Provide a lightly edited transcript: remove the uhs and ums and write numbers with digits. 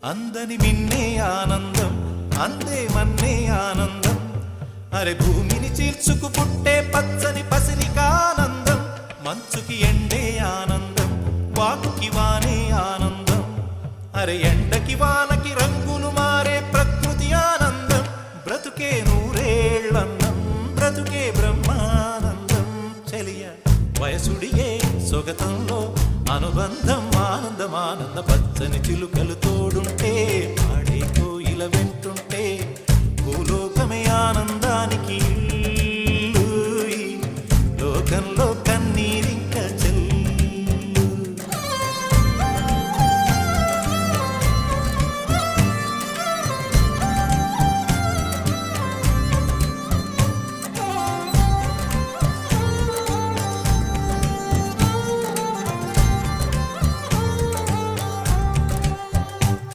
అందని మిన్నే ఆనందం అందే మన్నే ఆనందం అరే భూమిని చీల్చుకు పుట్టే పచ్చని పసిరికానందం మంచుకి ఎండే ఆనందం వాకుకి వానే ఆనందం అరే ఎండకి వానకి రంగులు మారే ప్రకృతి ఆనందం బ్రతుకే నూరేళ్ళన్నం బ్రతుకే బ్రహ్మానందం చెలియ వయసుడియే సొగతంలో అనుబంధం ఆనందం ఆనంద పచ్చని చిలుకలు తోడు